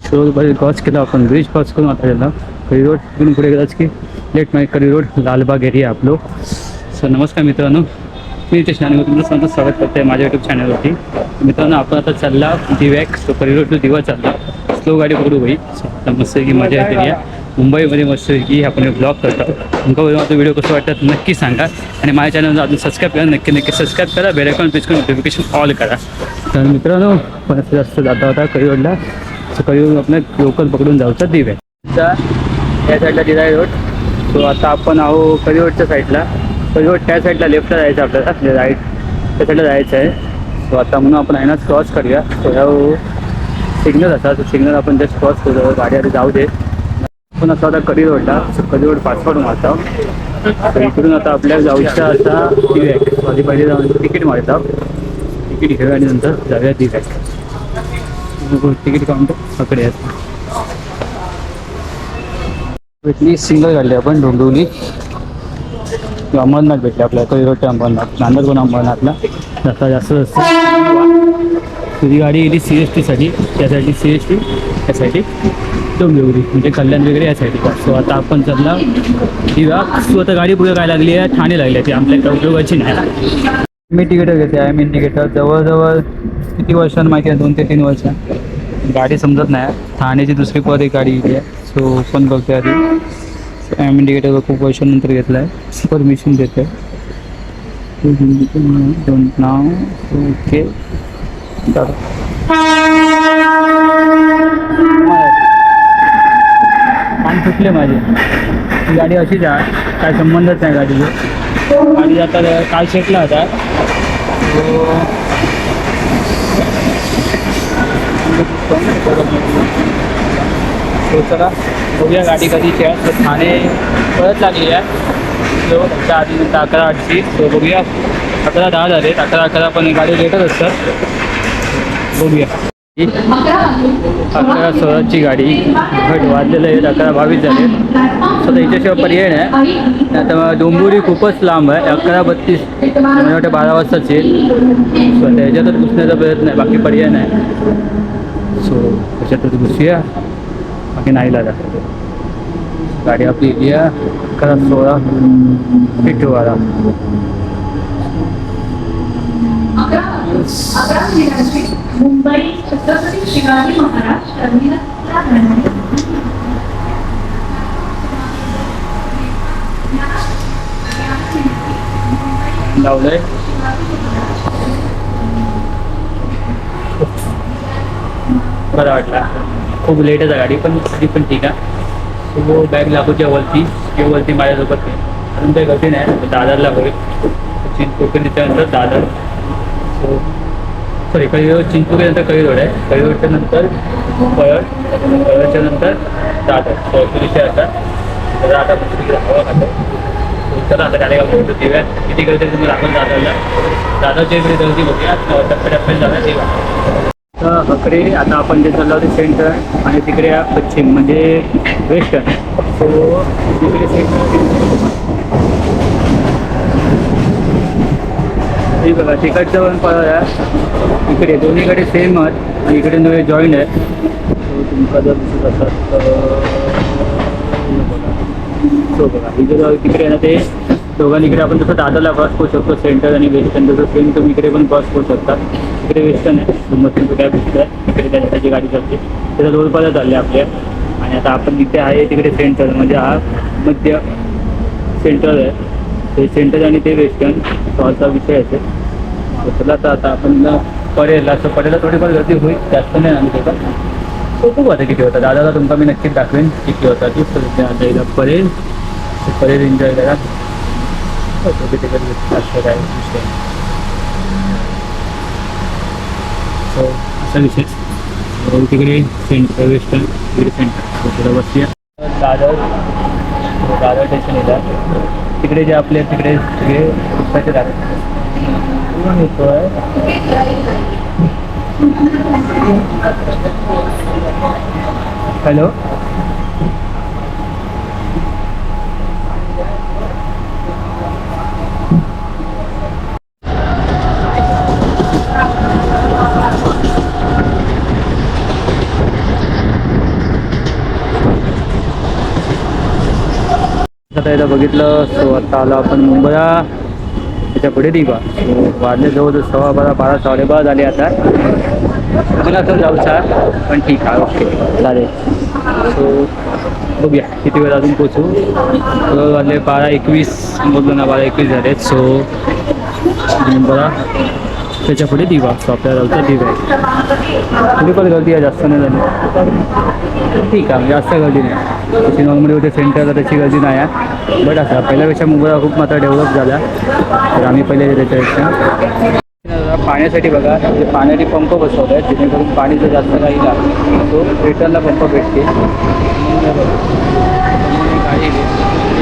शोध बरेच क्रॉस केला आपण, ब्रिज क्रॉस करून आता गेला करी रोड तिकडून पुढे गेलाच की लेट माईक करी रोड लालबाग एरिया आपलो. सो नमस्कार मित्रांनो, मी इथे चॅनलवर तुमचं सर्वांचं स्वागत करते आहे माझ्या यूट्यूब चॅनलवरती. मित्रांनो आपण आता चालला दिव्याक, सो करी रोड टू दिवा चालला. स्लो गाडी पकडू भाई, आता मस्त की मजा येते या मुंबईमध्ये मस्त की आपण ब्लॉग करतो. तुमका माझा व्हिडिओ कसं वाटतात नक्की सांगा आणि माझ्या चॅनलला अजून सबस्क्राईब करा, नक्की सबस्क्राईब करा, बेल आयकॉन प्रेस करून नोटिफिकेशन ऑल करा. तर मित्रांनो पण जास्त जाता होता करी रोडला, सो करी रोड आपल्या लोकल पकडून जाऊचा दिव्याक या साईडला दिलाय रोड. सो आता आपण आहो करी रोडच्या साईडला, करी रोड त्या साईडला लेफ्टला जायचं आपल्याला, राईट त्या साईडला जायचं आहे. सो आता म्हणून आपण आहे ना क्रॉस करूया. सो ह्या सिग्नल असा, तो सिग्नल आपण जस्ट क्रॉस करू, गाडी आधी जाऊ दे. आपण असं आता करी रोडला, सो करी रोड पासवर्ड मारता. तर इकडून आता आपल्याला जाऊचं आता दिव्याक. आधी पहिले जाऊन तिकीट मारता, तिकीट घेऊया आणि नंतर जाऊया दिव्याक. तिकीट काउंटर पकडे आहेत. भेटली सिंगल काढली आपण डोंबिवली अमरनाथ भेटले आपल्याला, करी रोडच्या अंबरनाथ, नांदर पण अंबरनाथला जाता जास्त तुझी गाडी गेली CSTसाठी, त्यासाठी CST त्यासाठी डोंबिवली म्हणजे कल्याण वगैरे यासाठी. सो आता आपण चालला दिवा. सो आता गाडी पुढे काय लागली आहे, ठाणे लागली आहे, ती आपल्या उपयोगाची नाही. मी तिकीट घेते, आय मीन तिकीट जवळजवळ किती वर्षांनी माहिती आहे, 2 ते 3 वर्ष गाडी समजत नाही. ठाण्याची दुसरी परत एक गाडी घेतली आहे, सो ओपन करते आधी. आय मीन तिकीट खूप वर्षानंतर घेतलं आहे, परमिशन देते. डोंट नाव ओके कान फुटले माझे. ही गाडी अशीच आहे, काय संबंधच नाही गाडीचं. गाडी आता काल शेटला होता. तो चला बघूया गाडी कधीची आहे. तर ठाणे परत लागली आहे त्या आधी 11:08ची. तो बघूया 11:10 झाले, 11:11 पण गाडी लेटच असतात. बघूया 11:16ची गाडी घट वाजलेलं आहे, 11:22 झाले. स्वतः याच्याशिवाय पर्याय नाही. आता डोंबिवली खूपच लांब आहे, 11:32 मला वाटतं 12 वाजताच येईल. स्वतः याच्यातच घुसण्याचा प्रयत्न आहे, बाकी पर्याय नाही. सो त्याच्यातच घुसूया, बाकी नाही लागा. गाडी आपली इली आहे 11:16 पिठवाडा. मुंबई छत्रपती शिवाजी महाराज टर्मिनसला लावलंय. बरं वाटलं, खूप लेटच आहे गाडी पण तरी पण ठीक आहे. तो बॅग लागूच्या वरती माझ्यासोबत अजून काही गती नाही. दादरला होईल चिंचपोकळीनंतर दादर. सो सॉरी करी रोड, चिंचपोकळीनंतर करी रोड आहे, करी रोडच्या नंतर पळच्या नंतर दादर. सो ॲक्च्युली आता आता हवा खातो. चला आता काय दिव्यात किती गर्दी तुम्ही आपण दादरच्या इकडे गर्दी बघूया. टप्प्याटप्प्याने जाऊया दिवा. तर हकडे आता आपण जे चाललो होते सेंटर आणि तिकडे पश्चिम म्हणजे वेस्टर्न. सो तिकडे सेंटर हे बघा तिकडचं पण पळाया. इकडे दोन्हीकडे सेम आहेत आणि इकडे नवे जॉईंट आहे. सो तुमचा जर दिसत असतात सो बघा इकडे तिकडे ना ते दोघांनीकडे आपण जसं दादरला क्रॉस करू शकतो सेंटर आणि वेस्टर्न, तसं सेम तुम्ही इकडे पण क्रॉस करू शकता. इकडे वेस्टर्न आहे, तुमचं काय भेटतं आहे, इकडे त्याची गाडी चालते. त्याचा रोड परत चालले आपल्या. आणि आता आपण जिथे आहे तिकडे सेंटर म्हणजे हा मध्य सेंटर आहे. ते सेंटर आणि ते वेस्टर्न असा विषय आहे. चला तर आता आपण पडेल असं पडेला थोडीफार गर्दी होईल, जास्त नाही आम्ही त्याचा. तो खूप आता किती होता दादाला तुमचा मी नक्कीच दाखवेन किती होता ती. आता पडेल पडेल एन्जॉय करा. काय विषय सो असा विषय. तिकडे सेंटर वेस्टर्न तिकडे सेंटर थोडं बसूया. दादर स्टेशन येतात तिकडे जे आपले तिकडे सगळे पुस्तकाचे दादर येतो आहे. हॅलो आता इथं बघितलं सो आता आलो आपण मुंबईला त्याच्या पुढे दिवा सो वाजले जवळ 12:15 12:30 झाले आता मला असं जाऊचा पण ठीक आहे ओके चालेल सो बघूया किती वेळ अजून पोचू जवळ वाजले 12:21 बोललो ना 12:21 झाले सो मुंबईला त्याच्या पुढे दिवा सो आपल्याला जाऊचा दिवा आहे थोडी पण गर्दी आहे जास्त नाही झाली ठीक आहे जास्त गर्दी नाही तशी नॉर्मली होते सेंटरला त्याची गर्दी नाही आहे बट असा पहिल्यापेक्षा मुंबईला खूप मात्र डेव्हलप झाला तर आम्ही पहिले त्याच्यापेक्षा पाण्यासाठी बघा म्हणजे पाण्याचे पंप बसवत आहेत जेणेकरून पाणी जर जास्त काही लागलं तो रिटर्नला पंप भेटते गाडी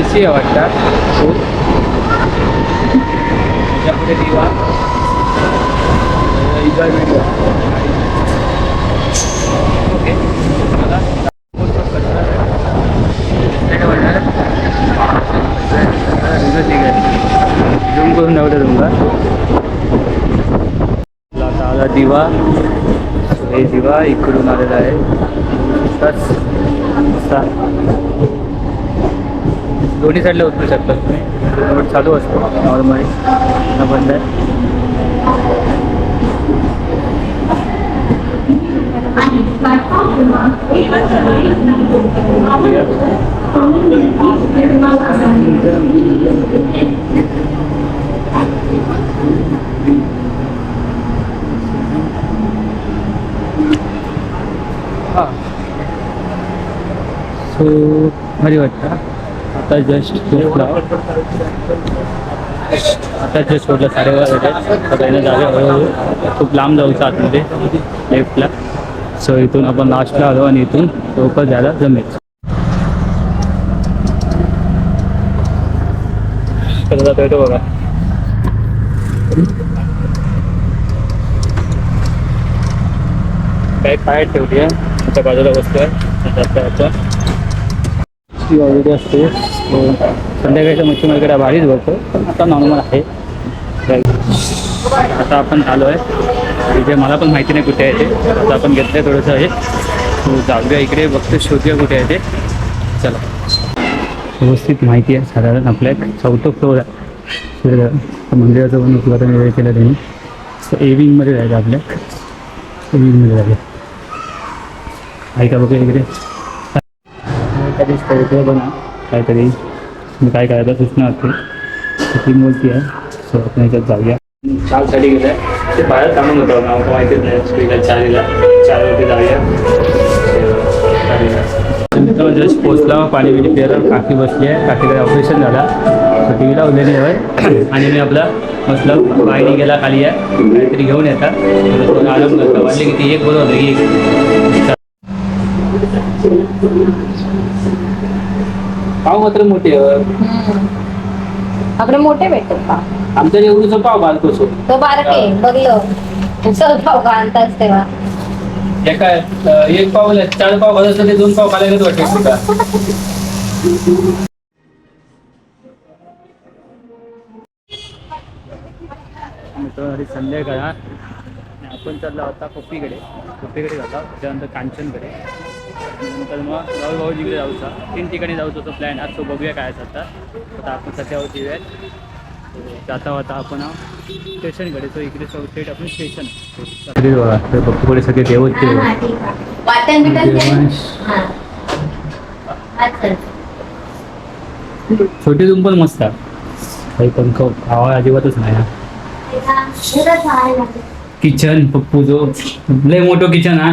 ए सी आहे वाटतं तो त्याच्यापुढे दिवा एन्जॉयमेंट ओके मला झूम करून नव्हतं तुमचा आता आला दिवा हे दिवा इकडून आलेला आहे दोन्ही साईडला उतरू शकतात तुम्ही रोड चालू असतो नॉर्मली बंद आहे हां सो भारी वाटतं आता जस्ट पोचला सोडलं 12:30 सगळ्यांना जागे हळूहळू खूप लांब जाऊचं आतमध्ये लेफ्टला सो इथून आपण लास्टला आलो आणि इथून लवकर जायला जमेल कसं जातो येतो बघा काय पाय ठेवली आहे त्याच्या बाजूला बसतो आहे ऑलरेडी असते संध्याकाळच्या मच्छी मार्केट भारीच बघतो पण आता नॉर्मल आहे आता आपण आलो आहे तिथे मला पण माहिती नाही कुठे आहे ते आता आपण घेतलं आहे थोडंसं आहे जाऊया इकडे बघतो शोधूया कुठे आहे ते चला व्यवस्थित माहिती आहे साधारण आपल्या 4th फ्लोअर आहे मंदिराचं पण उद्घाटन वगैरे केलं त्यांनी सो एविंगमध्ये जायचं आपल्या एविंगमध्ये जायचं आहे का बघूया इकडे काहीतरी स्थळकडे बना काहीतरी काय करायचं सूचना असते ती मूर्ती आहे सो आपण याच्यात जाऊया चालसाठी गेलं आहे ते बाहेर थांबून होतं नाव माहितीच नाही स्पीडला 4वरती जाऊया जस्ट पोचला पाणी बिणी प्यायला काकी बसली आहे काकीकडे ऑपरेशन झाला तर टी व्ही लावलेली आहे आणि मी आपला बसलं बाईने गेला खाली आहे काहीतरी घेऊन येतात आराम करता वाटले की ती एक बरोबर की एक पाव मात्र मोठे आपले मोठे भेटतात पाव आमच्या एवढूच पाव बारकोसो तो बारके बघलो उचल पाव का आणताच तेव्हा एका एक पाव 4 पाव घालत ते 2 पाव खायला वाटते तुला मित्रांनो संध्याकाळ आपण चालला होता पप्पीकडे जाता त्यानंतर कांचनकडे नंतर मग भाऊजीकडे जाऊचा 3 ठिकाणी जाऊचा तो प्लॅन आज तो बघूया काय असं आता आपण सध्यावरती येऊयात जाता होता आपण स्टेशनकडे तो इकडे थेट आपण स्टेशन पप्पूकडे सगळे देवच छोटी रूम पण मस्त आहे पंख आवाज अजिबातच नाही किचन पप्पू जो लय मोठं किचन हा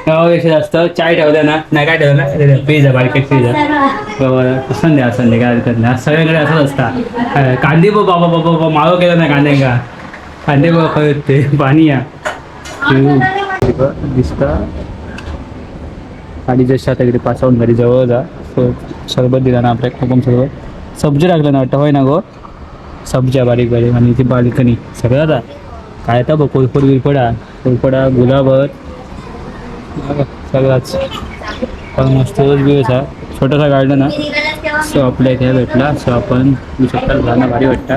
गावापेक्षा जास्त चाय ठेवला ना नाही काय ठेवलं पेज आहे बारीक पेज आहे संध्या काय हरकत नाही सगळ्यांकडे असंच असतात कांदे बाबा मागं केलं नाही कांद्यांका कांदे बघा खरं ते पाणी या दिसता आणि जस्ट आता इकडे पाचावून घरी जवळ जा सरबत दिला ना आपल्या कोकम सरबत सब्जी टाकलं ना वाटतं होय ना गो सब्ज्या बारीक बारीक आणि ती बाल्कनी सगळं आता काय आता बघ कोरफडा गुलाबर सगळाच मस्त दिवस आहे छोटासा गार्डन आहे सो आपल्या इथे भेटला सो आपण शकता जाणं भारी वाटतं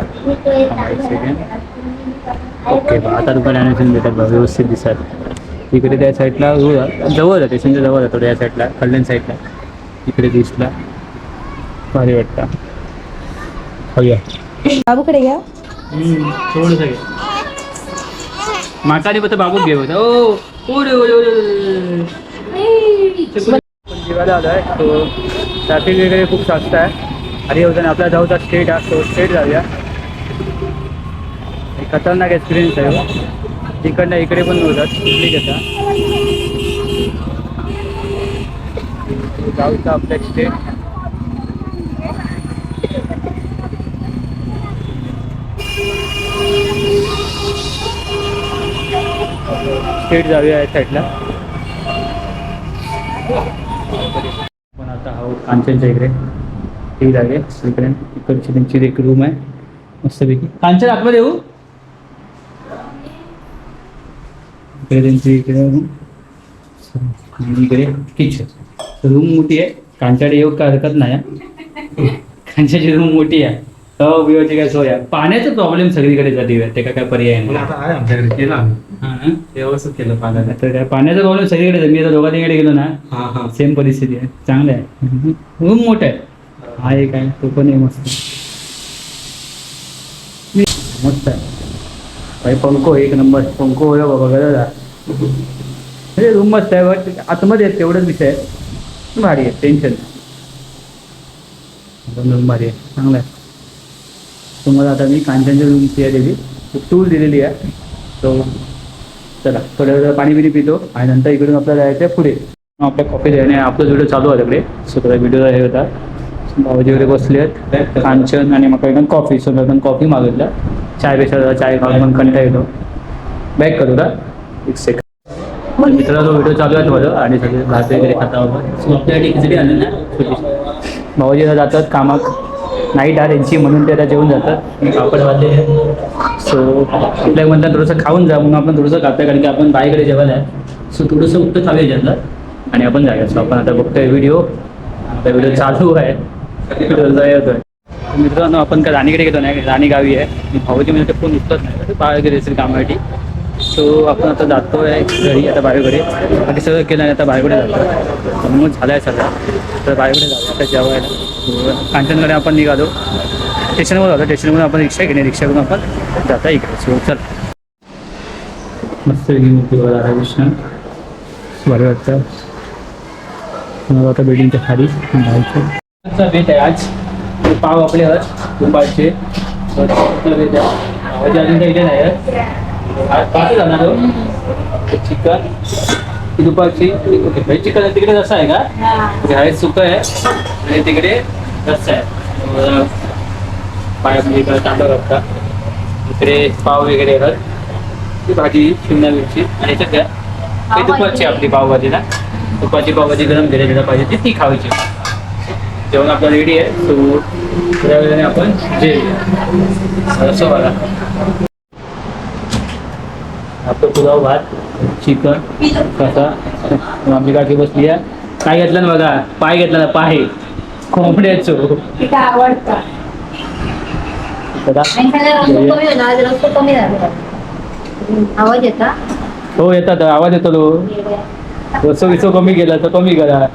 ओके बा आता दुकान ॲनिमेशन भेटत बा व्यवस्थित दिसत इकडे त्या साईडला जवळ आहे स्टेशनच्या जवळ आहे थोडं या साईडला कल्याण साईडला इकडे दिसला भारी वाटतं खाऊया बाबूकडे घ्या. थोडं सगळे माकाने फक्त बाबूच घेऊ ओ जेवायला आलो आहे तो ट्रॅफिक वगैरे खूप जास्त आहे आणि होतं आपला जाऊचा स्टेट असतो स्टेट जाऊया खतरनाक एक्सपिरियन्स आहे तिकडनं इकडे पण होतात कुठली घेता जाऊचा आपल्या स्टेट स्टेट जाऊया या साईडला पण आता हा कांचनच्या इकडे ती जागे इकडे इकडची त्यांची एक रूम आहे मस्तपैकी कांचन आतमध्ये येऊ इकडे त्यांची इकडे room. आणि इकडे किचन रूम मोठी आहे कांच्याकडे येऊ काय हरकत नाही कांच्याची रूम मोठी आहे बिवाची काय सोय आहे पाण्याचा प्रॉब्लेम सगळीकडे जाते ते काय पर्याय नाही आहे आमच्याकडे केलं आम्ही व्यवस्थित केलं पाण्याला तर काय पाण्याचा प्रॉब्लेम सगळीकडे आहे. मी आता दोघा तिकडे गेलो ना हा हा सेम परिस्थिती आहे चांगलं आहे रूम मोठा आहे हा एक आहे तो पण आहे मस्त मस्त आहे भाई पंखो एक नंबर पंखो होय बाबा गरज म्हणजे रूम मस्त आहे बट आतमध्ये आहे तेवढंच विषय आहे भारी आहे टेन्शन रूम भारी आहे चांगलं आहे तुम्हाला आता मी कांचनच्या रूमची आहे दिली टूल दिलेली आहे तो चला थोड्या वेळ पाणी बिणी पितो आणि नंतर इकडून आपल्याला जायचं आहे पुढे आपल्या कॉफी द्यायने आपला व्हिडिओ चालू आहे तिकडे सो त्याचा व्हिडिओ हे होता भाऊजी वगैरे बसले आहेत कांचन आणि मग एकदम कॉफी सो एकदम कॉफी मागितलं चायपेक्षा चाय खाऊन पण कंटा येतो बॅक करू का एक सेकंड मित्राचा व्हिडिओ चालू आहे माझं आणि सगळे भात वगैरे खाता होतं सो आपल्यासाठी खिचडी आणली ना भाऊजी जातात कामाक नाईट आहे त्यांची म्हणून ते आता जेवून जातात मी पापड वाढले सो आपल्या म्हणतात थोडंसं खाऊन जा म्हणून आपण थोडंसं खातं कारण की आपण बाईकडे जेवायला आहे सो थोडंसं उत्तर खावे याच्यातलं आणि आपण जाऊया सो आपण आता बघतोय व्हिडिओ आपला व्हिडिओ चालू आहे व्हिडिओ येतोय मित्रांनो आपण का राणीकडे गेलो नाही राणी गावी आहे भाऊजी म्हणजे फोन उचलत नाही बाहेर गेले असेल कामासाठी सो आपण आता जातो आहे घरी आता बाहेरकडे बाकी सगळं केलं आणि आता बाहेरकडे जातो म्हणून झालं आहे सगळं तर बाहेरकडे जाऊ आता जेवायला कांचनकडे आपण निघालो स्टेशनवर जातो स्टेशनवरून आपण रिक्षा घेणे रिक्षावरून आपण जाता इकडे सो चल मस्त मूर्ती बघा राधाकृष्ण बरं वाटतं आता बिल्डिंगच्या खाली जायचं बेत आहे आज पाव आपले आहेत दुपारचे बेत आहे आवाज अजून काही इथे नाही आज पाच जाणार चिकन ही दुपारची चिकन तिकडे रस्सा आहे का हे सुकं आहे आणि तिकडे रस्सा आहे पायामध्ये इकडे तांदूळ असतात इकडे पाव वगैरे आहेत ती भाजी शिमला मिरची आणि याच्यात द्या ही दुपारची आपली पावभाजी ना दुपारची पावभाजी गरम केलेली पाहिजे ती खावायची जेवण आपलं रेडी आहे सो थोड्या वेळाने आपण जेवूया रस्सा बघा आपलं पुलाव भात चिकन कसा आमची काकी बसली आहे काय घेतलं ना बघा पाय घेतला ना पाय कोंबड्याचो आवडतं कमी झालं आवाज येता हो येतात आवाज येतो तो रस्सो विसो कमी केला तर कमी करा